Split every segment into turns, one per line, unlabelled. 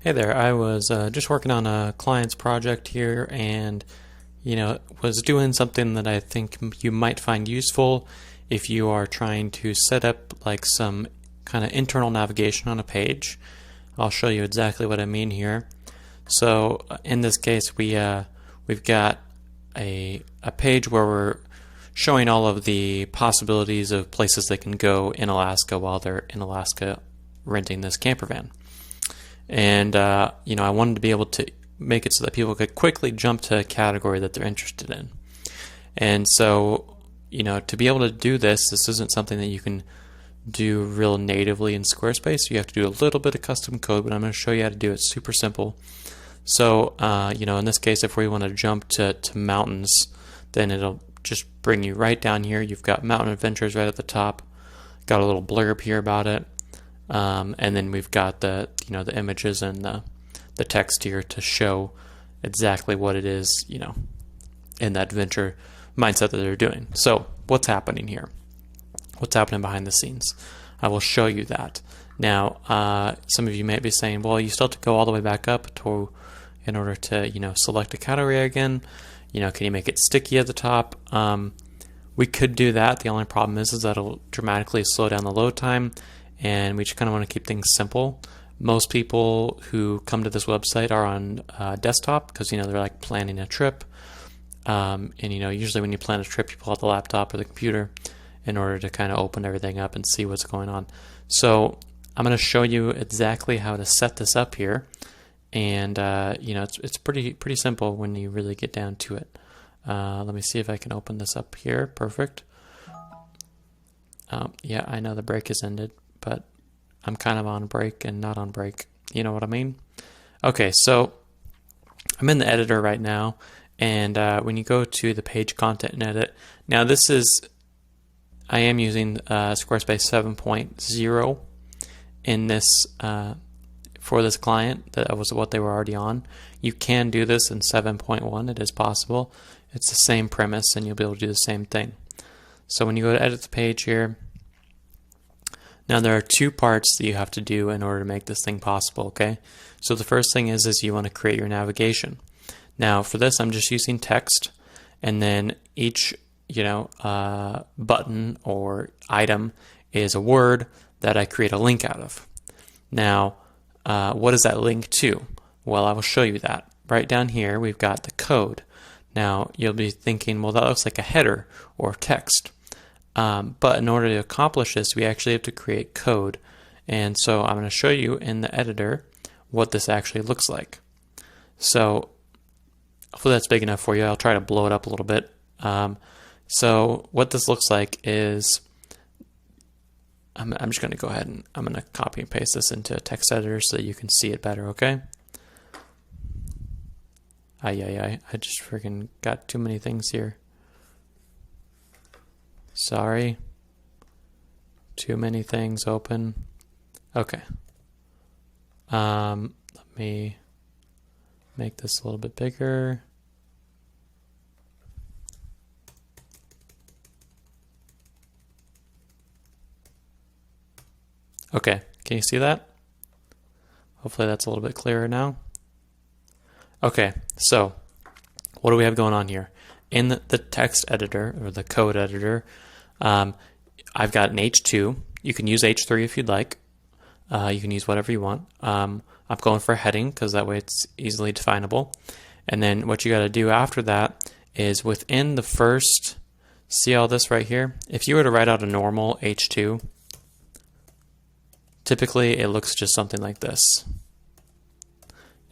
Hey there, I was just working on a client's project here and, was doing something that I think you might find useful if you are trying to set up like some kind of internal navigation on a page. I'll show you exactly what I mean here. So in this case, we've got a page where we're showing all of the possibilities of places they can go in Alaska while they're in Alaska renting this camper van. And I wanted to be able to make it so that people could quickly jump to a category that they're interested in. And so, to be able to do this isn't something that you can do real natively in Squarespace. You have to do a little bit of custom code, but I'm going to show you how to do it super simple. So, in this case, if we want to jump to mountains, then it'll just bring you right down here. You've got mountain adventures right at the top. Got a little blurb here about it. And then we've got the images and the text here to show exactly what it is, in that adventure mindset that they're doing. So what's happening here? What's happening behind the scenes? I will show you that. Now, some of you may be saying, well, you still have to go all the way back up in order to, select a category again. Can you make it sticky at the top? We could do that. The only problem is that it'll dramatically slow down the load time. And we just kind of want to keep things simple. Most people who come to this website are on desktop because they're like planning a trip. And usually when you plan a trip, you pull out the laptop or the computer in order to kind of open everything up and see what's going on. So I'm going to show you exactly how to set this up here, and it's pretty simple when you really get down to it. Let me see if I can open this up here. Perfect. Yeah, I know the break has ended, but I'm kind of on break and not on break. You know what I mean? Okay, so I'm in the editor right now, and when you go to the page content and edit, now I am using Squarespace 7.0 in this for this client. That was what they were already on. You can do this in 7.1. It is possible. It's the same premise, and you'll be able to do the same thing. So when you go to edit the page here, now there are two parts that you have to do in order to make this thing possible, okay? So the first thing is you want to create your navigation. Now for this, I'm just using text, and then each button or item is a word that I create a link out of. Now, what is that link to? Well, I will show you that. Right down here, we've got the code. Now, you'll be thinking, well, that looks like a header or text. But in order to accomplish this, we actually have to create code. And so I'm going to show you in the editor what this actually looks like. So hopefully that's big enough for you. I'll try to blow it up a little bit. So what this looks like is, I'm just going to go ahead and I'm going to copy and paste this into a text editor so that you can see it better, okay? I just freaking got too many things here. Sorry. Too many things open. Okay. Let me make this a little bit bigger. Okay, can you see that? Hopefully that's a little bit clearer now. Okay, so what do we have going on here? In the text editor, or the code editor, I've got an H2. You can use H3 if you'd like. You can use whatever you want. I'm going for a heading because that way it's easily definable. And then what you got to do after that is within the first, see all this right here? If you were to write out a normal H2, typically it looks just something like this.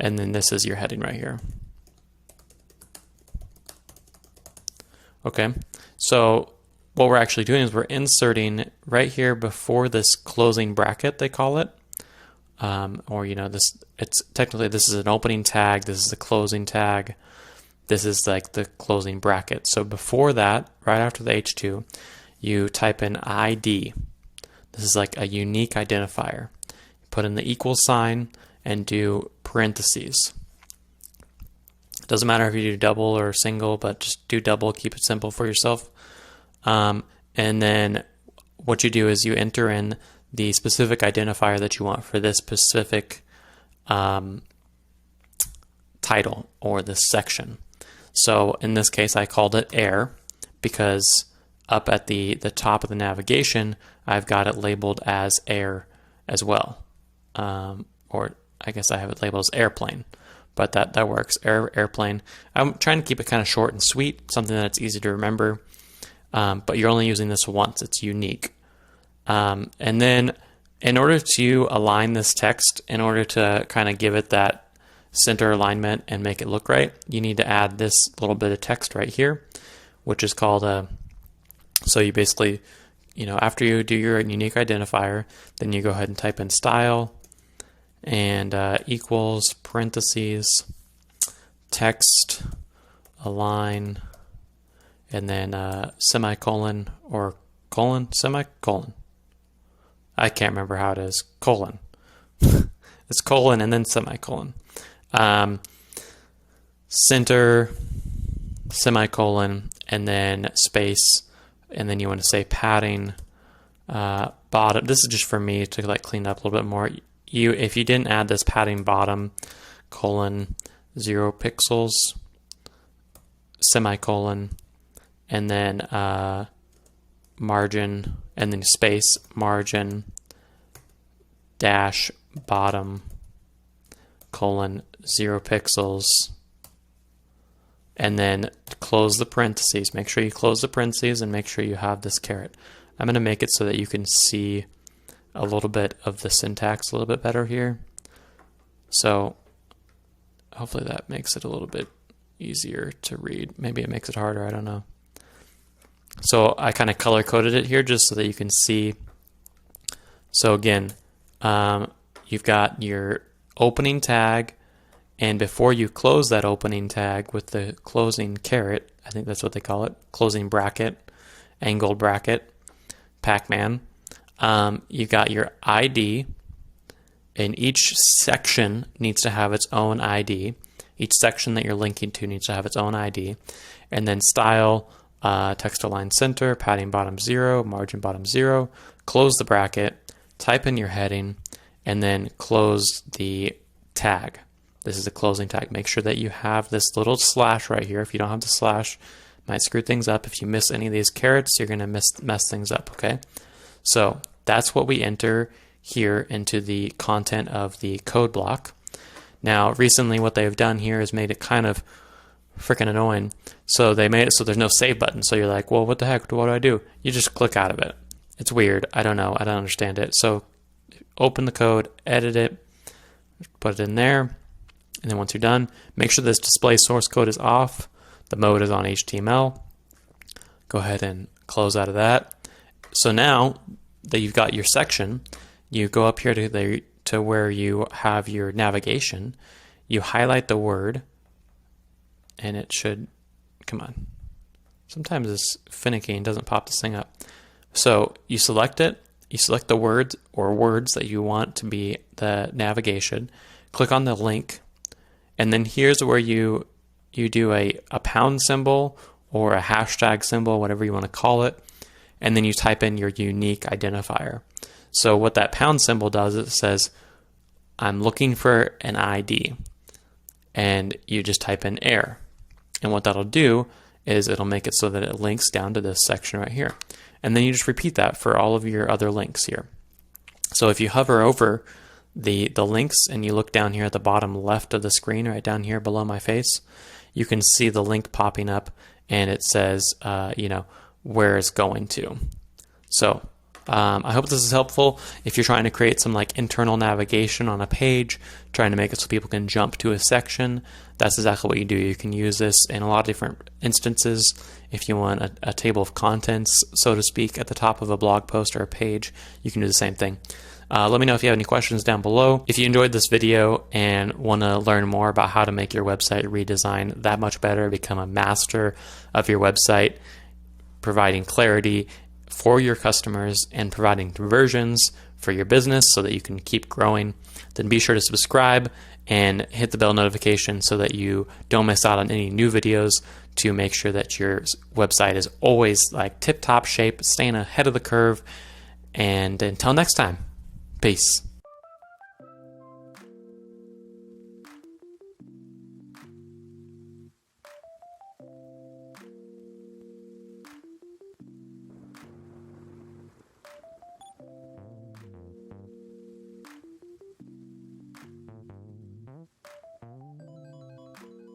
And then this is your heading right here. Okay, so what we're actually doing is we're inserting right here before this closing bracket, they call it. It's technically, this is an opening tag, this is the closing tag, this is like the closing bracket. So before that, right after the H2, you type in ID. This is like a unique identifier. Put in the equal sign and do parentheses. It doesn't matter if you do double or single, but just do double, keep it simple for yourself. And then what you do is you enter in the specific identifier that you want for this specific title or this section. So in this case, I called it air because up at the top of the navigation, I've got it labeled as air as well. Or I guess I have it labeled as airplane, but that works. Airplane. I'm trying to keep it kind of short and sweet, something that's easy to remember. But you're only using this once. It's unique. And then in order to align this text, in order to kind of give it that center alignment and make it look right, you need to add this little bit of text right here, which is called a, so you basically, after you do your unique identifier, then you go ahead and type in style and equals parentheses, text, align, and then semicolon or colon, semicolon. I can't remember how it is. Colon. It's colon and then semicolon. Center, semicolon, and then space, and then you want to say padding, bottom. This is just for me to like clean up a little bit more. If you didn't add this padding bottom, colon, 0 pixels, semicolon, and then margin, and then space, margin, dash, bottom, colon, 0 pixels, and then close the parentheses. Make sure you close the parentheses and make sure you have this caret. I'm going to make it so that you can see a little bit of the syntax a little bit better here. So hopefully that makes it a little bit easier to read. Maybe it makes it harder, I don't know. So I kind of color coded it here just so that you can see. So again, you've got your opening tag, and before you close that opening tag with the closing caret, I think that's what they call it, closing bracket, angled bracket, Pac-Man, you've got your ID, and each section needs to have its own ID. Each section that you're linking to needs to have its own ID. And then style, text align center, padding bottom 0, margin bottom 0, close the bracket, type in your heading, and then close the tag. This is the closing tag. Make sure that you have this little slash right here. If you don't have the slash, it might screw things up. If you miss any of these carets, you're going to mess things up, okay? So that's what we enter here into the content of the code block. Now, recently what they've done here is made it kind of freaking annoying. So they made it so there's no save button. So you're like, well, what the heck? What do I do? You just click out of it. It's weird. I don't know. I don't understand it. So open the code, edit it, put it in there. And then once you're done, make sure this display source code is off. The mode is on HTML. Go ahead and close out of that. So now that you've got your section, you go up here to where you have your navigation. You highlight the word, and it should, come on. Sometimes it's finicky and doesn't pop this thing up. So you select it. You select the words or words that you want to be the navigation. Click on the link. And then here's where you do a pound symbol or a hashtag symbol, whatever you want to call it. And then you type in your unique identifier. So what that pound symbol does, it says, I'm looking for an ID. And you just type in air. And what that'll do is it'll make it so that it links down to this section right here. And then you just repeat that for all of your other links here. So if you hover over the links and you look down here at the bottom left of the screen, right down here below my face, you can see the link popping up, and it says, where it's going to. So I hope this is helpful. If you're trying to create some like internal navigation on a page, trying to make it so people can jump to a section, that's exactly what you do. You can use this in a lot of different instances. If you want a table of contents, so to speak, at the top of a blog post or a page, you can do the same thing. Let me know if you have any questions down below. If you enjoyed this video and want to learn more about how to make your website redesign that much better, become a master of your website, providing clarity for your customers and providing conversions for your business so that you can keep growing, then be sure to subscribe and hit the bell notification so that you don't miss out on any new videos, to make sure that your website is always like tip-top shape, staying ahead of the curve. And until next time, peace.